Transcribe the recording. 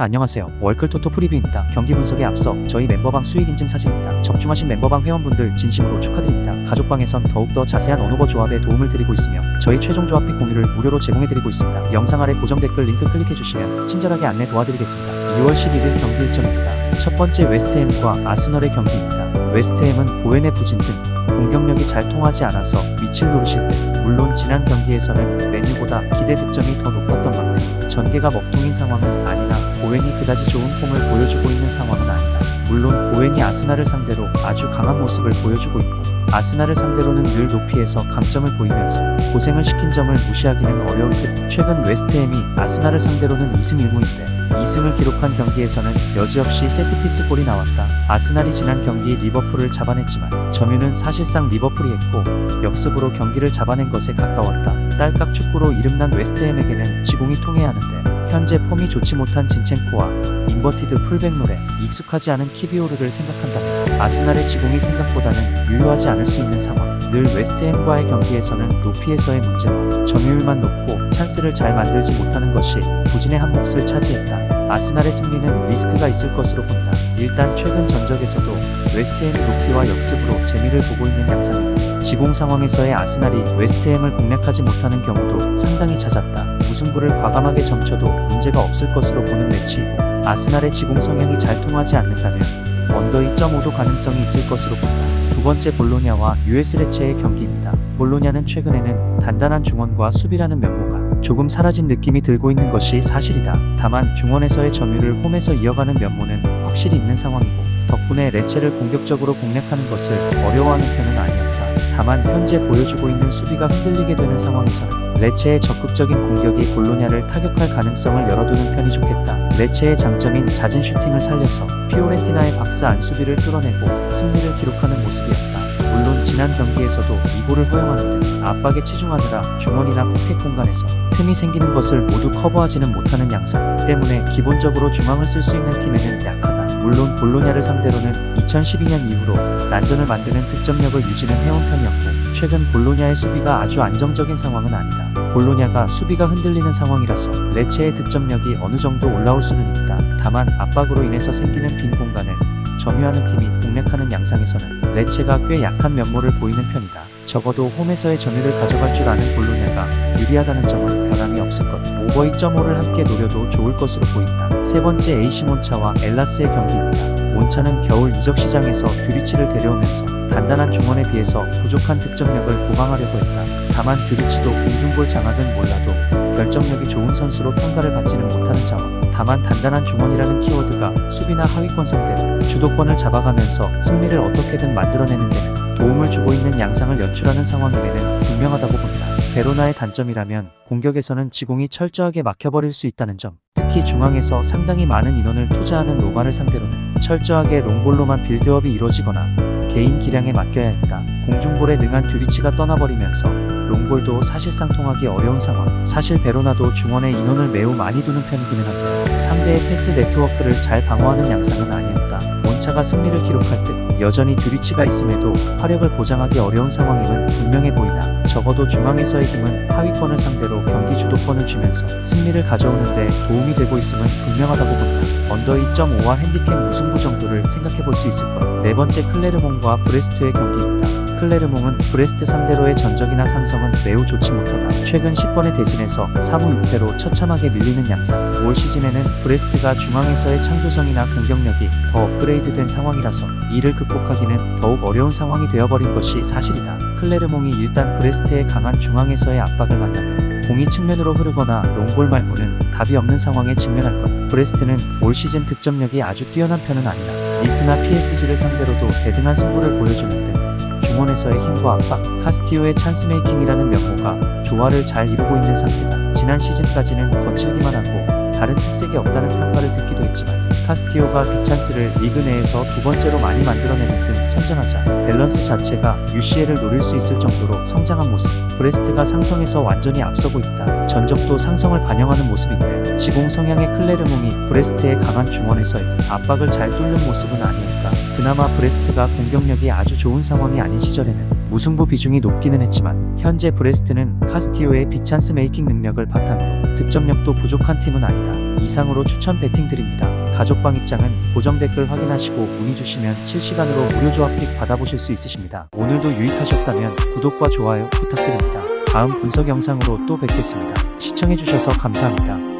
안녕하세요. 월클토토 프리뷰입니다. 경기 분석에 앞서 저희 멤버방 수익 인증 사진입니다. 적중하신 멤버방 회원분들 진심으로 축하드립니다. 가족방에선 더욱더 자세한 언어버 조합에 도움을 드리고 있으며 저희 최종 조합픽 공유를 무료로 제공해드리고 있습니다. 영상 아래 고정 댓글 링크 클릭해주시면 친절하게 안내 도와드리겠습니다. 6월 11일 경기 일정입니다. 첫 번째 웨스트햄과 아스널의 경기입니다. 웨스트햄은 보웬의 부진 등 공격력이 잘 통하지 않아서 미칠 노릇일 때, 물론 지난 경기에서는 메뉴보다 기대 득점이 더 높았던 만큼 전개가 먹통인 상황은 아니나 보웬이 그다지 좋은 폼을 보여주고 있는 상황은 아니다. 물론 보웬이 아스날을 상대로 아주 강한 모습을 보여주고 있고 아스날을 상대로는 늘 높이에서 강점을 보이면서 고생을 시킨 점을 무시하기는 어려울 듯. 최근 웨스트햄이 아스날을 상대로는 2승 1무인데 2승을 기록한 경기에서는 여지없이 세트피스 골이 나왔다. 아스날이 지난 경기 리버풀을 잡아냈지만 점유는 사실상 리버풀이 했고 역습으로 경기를 잡아낸 것에 가까웠다. 딸깍 축구로 이름난 웨스트햄에게는 지공이 통해야 하는데 현재 폼이 좋지 못한 진첸코와 인버티드 풀백 롤에 익숙하지 않은 키비오르를 생각한다면 아스날의 지공이 생각보다는 유효하지 않을 수 있는 상황. 늘 웨스트햄과의 경기에서는 높이에서의 문제와 점유율만 높고 찬스를 잘 만들지 못하는 것이 부진의 한 몫을 차지했다. 아스날의 승리는 리스크가 있을 것으로 본다. 일단 최근 전적에서도 웨스트햄이 높이와 역습으로 재미를 보고 있는 양상이고 지공 상황에서의 아스날이 웨스트햄을 공략하지 못하는 경우도 상당히 잦았다. 무승부를 과감하게 점쳐도 문제가 없을 것으로 보는 매치이고 아스날의 지공 성향이 잘 통하지 않는다면 언더 2.5도 가능성이 있을 것으로 본다. 두 번째 볼로냐와 US 레체의 경기입니다. 볼로냐는 최근에는 단단한 중원과 수비라는 면모가 조금 사라진 느낌이 들고 있는 것이 사실이다. 다만 중원에서의 점유를 홈에서 이어가는 면모는 확실히 있는 상황이고 덕분에 레체를 공격적으로 공략하는 것을 어려워하는 편은 아니었다. 다만 현재 보여주고 있는 수비가 흔들리게 되는 상황에서는 레체의 적극적인 공격이 볼로냐를 타격할 가능성을 열어두는 편이 좋겠다. 레체의 장점인 잦은 슈팅을 살려서 피오렌티나의 박스 안 수비를 뚫어내고 승리를 기록하는 모습이었다. 물론 지난 경기에서도 이골을 허용하는 등 압박에 치중하느라 중원이나 포켓 공간에서 틈이 생기는 것을 모두 커버하지는 못하는 양상 때문에 기본적으로 중앙을 쓸 수 있는 팀에는 약하다. 물론 볼로냐를 상대로는 2012년 이후로 난전을 만드는 득점력을 유지는 해온 편이었고 최근 볼로냐의 수비가 아주 안정적인 상황은 아니다. 볼로냐가 수비가 흔들리는 상황이라서 레체의 득점력이 어느 정도 올라올 수는 있다. 다만 압박으로 인해서 생기는 빈 공간을 점유하는 팀이 공략하는 양상에서는 레체가 꽤 약한 면모를 보이는 편이다. 적어도 홈에서의 점유를 가져갈 줄 아는 볼로냐가 유리하다는 점은 변함이 없을 것. 오버 2.5를 함께 노려도 좋을 것으로 보인다. 세 번째 AC 몬차와 엘라스의 경기입니다. 몬차는 겨울 이적 시장에서 듀리치를 데려오면서 단단한 중원에 비해서 부족한 득점력을 보강하려고 했다. 다만 듀리치도 공중볼 장악은 몰라도 결정력이 좋은 선수로 평가를 받지는 못하는 자원. 다만 단단한 중원이라는 키워드가 수비나 하위권 상대로 주도권을 잡아가면서 승리를 어떻게든 만들어내는 데는 도움을 주고 있는 양상을 연출하는 상황임에는 분명하다고 본다. 베로나의 단점이라면 공격에서는 지공이 철저하게 막혀버릴 수 있다는 점. 특히 중앙에서 상당히 많은 인원을 투자하는 로마를 상대로는 철저하게 롱볼로만 빌드업이 이루어지거나 개인 기량에 맡겨야 했다. 공중볼에 능한 듀리치가 떠나버리면서 롱볼도 사실상 통하기 어려운 상황. 사실 베로나도 중원에 인원을 매우 많이 두는 편이기는 한데 상대의 패스 네트워크를 잘 방어하는 양상은 아니었다. 몬차가 승리를 기록할 듯 여전히 듀리치가 있음에도 화력을 보장하기 어려운 상황임은 분명해 보이다. 적어도 중앙에서의 힘은 하위권을 상대로 경기 주도권을 쥐면서 승리를 가져오는데 도움이 되고 있음은 분명하다고 본다. 언더 2.5와 핸디캡 무승부 정도를 생각해볼 수 있을 것. 네 번째 클레르몽과 브레스트의 경기입니다. 클레르몽은 브레스트 상대로의 전적이나 상성은 매우 좋지 못하다. 최근 10번의 대진에서 3무 6패로 처참하게 밀리는 양상. 올 시즌에는 브레스트가 중앙에서의 창조성이나 공격력이 더 업그레이드된 상황이라서 이를 극복하기는 더욱 어려운 상황이 되어버린 것이 사실이다. 클레르몽이 일단 브레스트의 강한 중앙에서의 압박을 만나면 공이 측면으로 흐르거나 롱볼 말고는 답이 없는 상황에 직면할 것. 브레스트는 올 시즌 득점력이 아주 뛰어난 편은 아니다. 니스나 PSG를 상대로도 대등한 승부를 보여주는 등 중원에서의 힘과 압박, 카스티오의 찬스 메이킹이라는 면모가 조화를 잘 이루고 있는 상태다. 지난 시즌까지는 거칠기만 하고 다른 특색이 없다는 평가를 듣기도 했지만 카스티오가 빅찬스를 리그 내에서 두 번째로 많이 만들어내는 등 선전하자 밸런스 자체가 UCL을 노릴 수 있을 정도로 성장한 모습. 브레스트가 상성에서 완전히 앞서고 있다. 전적도 상성을 반영하는 모습인데 지공 성향의 클레르몽이 브레스트의 강한 중원에서의 압박을 잘 뚫는 모습은 아니었다. 그나마 브레스트가 공격력이 아주 좋은 상황이 아닌 시절에는 무승부 비중이 높기는 했지만 현재 브레스트는 카스티오의 빅찬스 메이킹 능력을 바탕으로 득점력도 부족한 팀은 아니다. 이상으로 추천 배팅 드립니다. 가족방 입장은 고정 댓글 확인하시고 문의 주시면 실시간으로 무료 조합 픽 받아보실 수 있으십니다. 오늘도 유익하셨다면 구독과 좋아요 부탁드립니다. 다음 분석 영상으로 또 뵙겠습니다. 시청해주셔서 감사합니다.